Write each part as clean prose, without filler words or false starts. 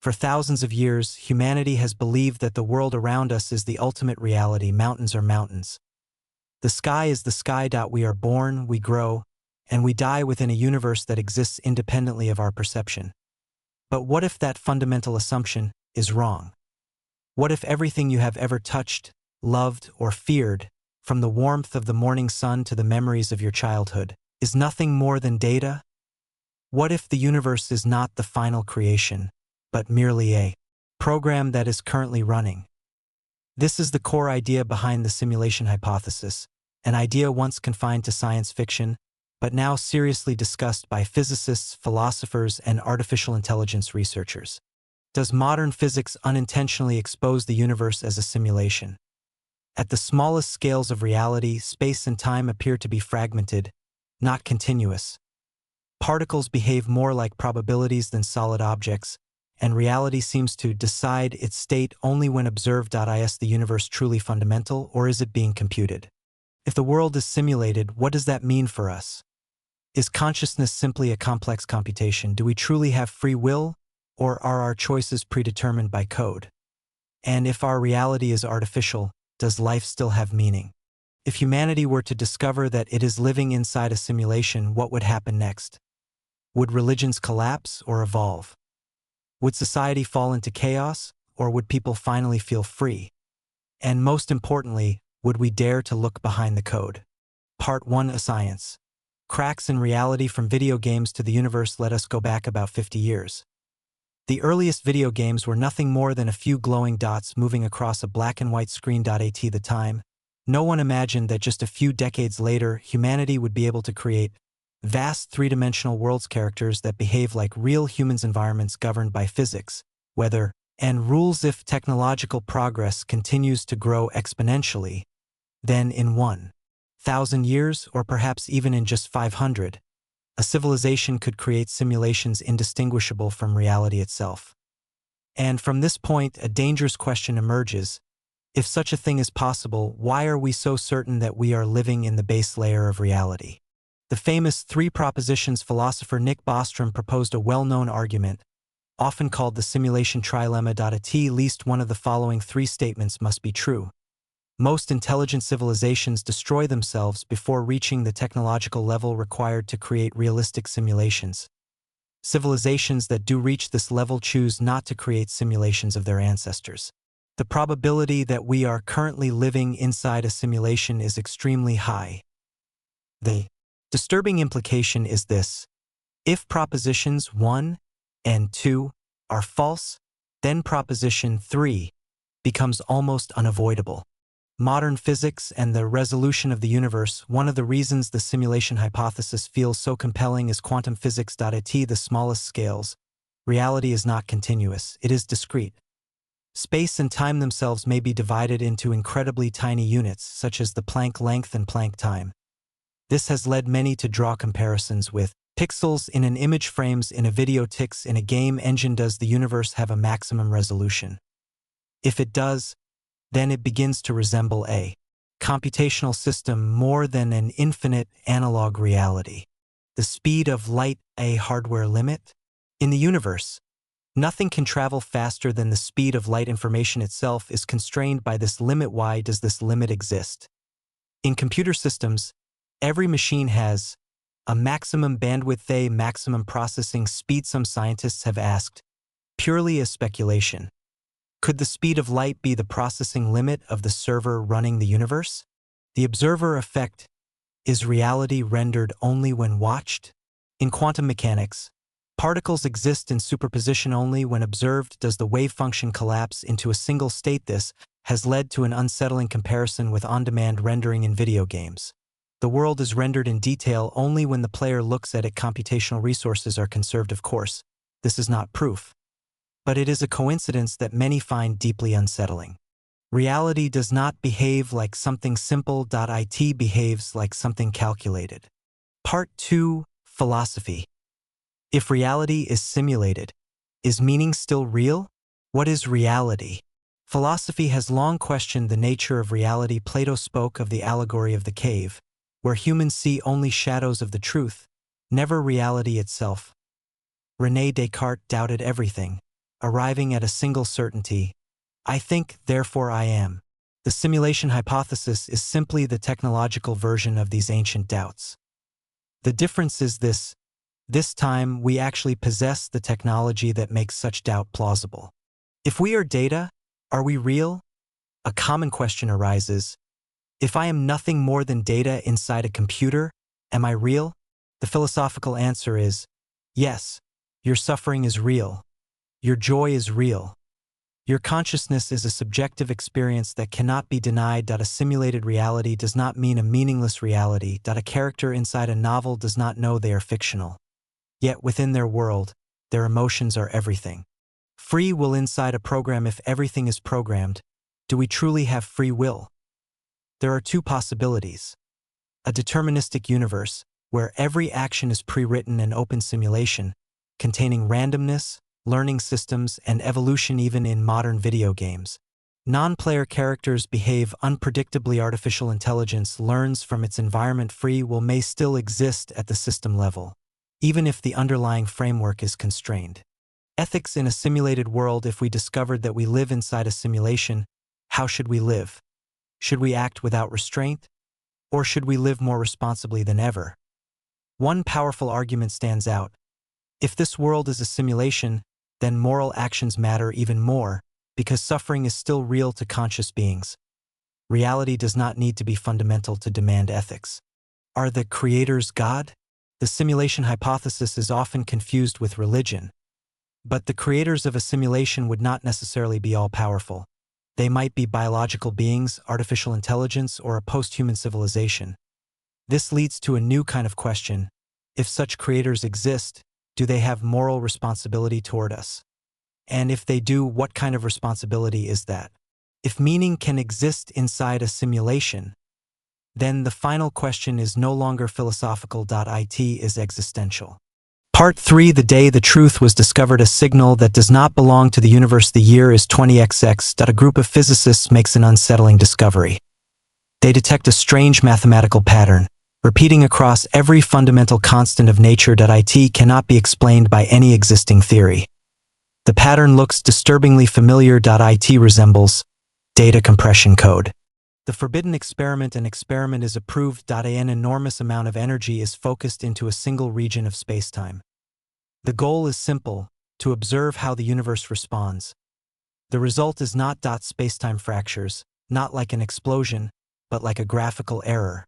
For thousands of years, humanity has believed that the world around us is the ultimate reality. Mountains are mountains. The sky is the sky. We are born, we grow, and we die within a universe that exists independently of our perception. But what if that fundamental assumption is wrong? What if everything you have ever touched, loved, or feared, from the warmth of the morning sun to the memories of your childhood, is nothing more than data? What if the universe is not the final creation, but merely a program that is currently running? This is the core idea behind the simulation hypothesis, an idea once confined to science fiction, but now seriously discussed by physicists, philosophers, and artificial intelligence researchers. Does modern physics unintentionally expose the universe as a simulation? At the smallest scales of reality, space and time appear to be fragmented, not continuous. Particles behave more like probabilities than solid objects, and reality seems to decide its state only when observed. Is the universe truly fundamental, or is it being computed? If the world is simulated, what does that mean for us? Is consciousness simply a complex computation? Do we truly have free will, or are our choices predetermined by code? And if our reality is artificial, does life still have meaning? If humanity were to discover that it is living inside a simulation, what would happen next? Would religions collapse or evolve? Would society fall into chaos, or would people finally feel free? And most importantly, would we dare to look behind the code? Part 1: A Science. Cracks in reality. From video games to the universe. Let us go back about 50 years. The earliest video games were nothing more than a few glowing dots moving across a black and white screen. At the time, no one imagined that just a few decades later, humanity would be able to create vast three-dimensional worlds, characters that behave like real humans, environments governed by physics, weather, and rules. If technological progress continues to grow exponentially, then in 1,000 years, or perhaps even in just 500, a civilization could create simulations indistinguishable from reality itself. And from this point, a dangerous question emerges. If such a thing is possible, why are we so certain that we are living in the base layer of reality? The famous three propositions philosopher Nick Bostrom proposed a well-known argument, often called the simulation trilemma. At least one of the following three statements must be true. Most intelligent civilizations destroy themselves before reaching the technological level required to create realistic simulations. Civilizations that do reach this level choose not to create simulations of their ancestors. The probability that we are currently living inside a simulation is extremely high. The disturbing implication is this: if propositions 1 and 2 are false, then proposition 3 becomes almost unavoidable. Modern physics and the resolution of the universe. One of the reasons the simulation hypothesis feels so compelling is quantum physics. At the smallest scales, reality is not continuous, it is discrete. Space and time themselves may be divided into incredibly tiny units, such as the Planck length and Planck time. This has led many to draw comparisons with pixels in an image, frames in a video, ticks in a game engine. Does the universe have a maximum resolution? If it does, then it begins to resemble a computational system more than an infinite analog reality. The speed of light, a hardware limit? In the universe, nothing can travel faster than the speed of light. Information itself is constrained by this limit. Why does this limit exist? In computer systems, every machine has a maximum bandwidth, a maximum processing speed. Some scientists have asked, purely as speculation, could the speed of light be the processing limit of the server running the universe? The observer effect: is reality rendered only when watched? In quantum mechanics, particles exist in superposition only when observed. Does the wave function collapse into a single state? This has led to an unsettling comparison with on-demand rendering in video games. The world is rendered in detail only when the player looks at it. Computational resources are conserved, of course. This is not proof, but it is a coincidence that many find deeply unsettling. Reality does not behave like something simple. It behaves like something calculated. Part 2: Philosophy. If reality is simulated, is meaning still real? What is reality? Philosophy has long questioned the nature of reality. Plato spoke of the allegory of the cave, where humans see only shadows of the truth, never reality itself. René Descartes doubted everything. arriving at a single certainty: I think, therefore I am. The simulation hypothesis is simply the technological version of these ancient doubts. The difference is this time we actually possess the technology that makes such doubt plausible. If we are data, are we real? A common question arises. If I am nothing more than data inside a computer, am I real? The philosophical answer is yes. Your suffering is real. Your joy is real. Your consciousness is a subjective experience that cannot be denied. A simulated reality does not mean a meaningless reality. A character inside a novel does not know they are fictional. Yet within their world, their emotions are everything. Free will inside a program. If everything is programmed, do we truly have free will? There are two possibilities. A deterministic universe, where every action is pre-written and open simulation, containing randomness, learning systems, and evolution. Even in modern video games, non-player characters behave unpredictably. Artificial intelligence learns from its environment. Free will may still exist at the system level, even if the underlying framework is constrained. Ethics in a simulated world. If we discovered that we live inside a simulation, how should we live? Should we act without restraint? Or should we live more responsibly than ever? One powerful argument stands out. If this world is a simulation, then moral actions matter even more, because suffering is still real to conscious beings. Reality does not need to be fundamental to demand ethics. Are the creators God? The simulation hypothesis is often confused with religion. But the creators of a simulation would not necessarily be all-powerful. They might be biological beings, artificial intelligence, or a post-human civilization. This leads to a new kind of question. If such creators exist, do they have moral responsibility toward us? And if they do, what kind of responsibility is that? If meaning can exist inside a simulation, then the final question is no longer philosophical. It is existential. Part 3: The day the truth was discovered. A signal that does not belong to the universe. The year is 20XX. A group of physicists makes an unsettling discovery. They detect a strange mathematical pattern, repeating across every fundamental constant of nature. It cannot be explained by any existing theory. The pattern looks disturbingly familiar. It resembles data compression code. The forbidden experiment. An experiment is approved. An enormous amount of energy is focused into a single region of spacetime. The goal is simple: to observe how the universe responds. The result is not spacetime fractures, not like an explosion, but like a graphical error.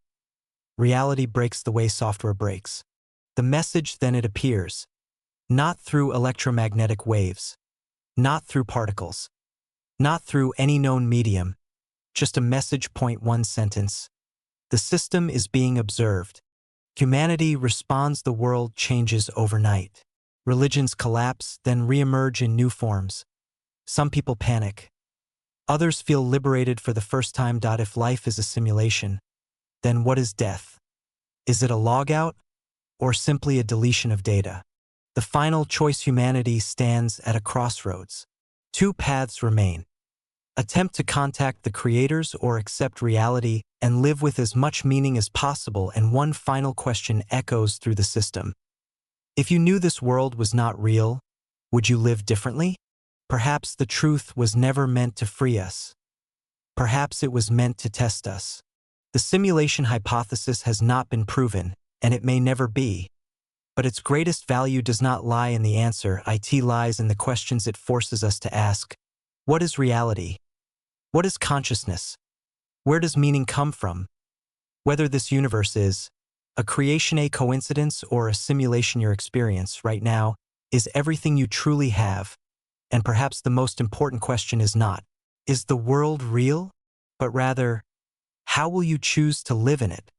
Reality breaks the way software breaks. The message then it appears, not through electromagnetic waves, not through particles, not through any known medium, just a message. Point 1 sentence. The system is being observed. Humanity responds. The world changes overnight. Religions collapse, then re-emerge in new forms. Some people panic. Others feel liberated for the first time. If life is a simulation, then what is death? Is it a logout, or simply a deletion of data? The final choice. Humanity stands at a crossroads. Two paths remain: attempt to contact the creators or accept reality and live with as much meaning as possible. And one final question echoes through the system. If you knew this world was not real, would you live differently? Perhaps the truth was never meant to free us. Perhaps it was meant to test us. The simulation hypothesis has not been proven, and it may never be. But its greatest value does not lie in the answer. It lies in the questions it forces us to ask. What is reality? What is consciousness? Where does meaning come from? Whether this universe is a creation, a coincidence, or a simulation, your experience right now is everything you truly have. And perhaps the most important question is not, is the world real? But rather, how will you choose to live in it?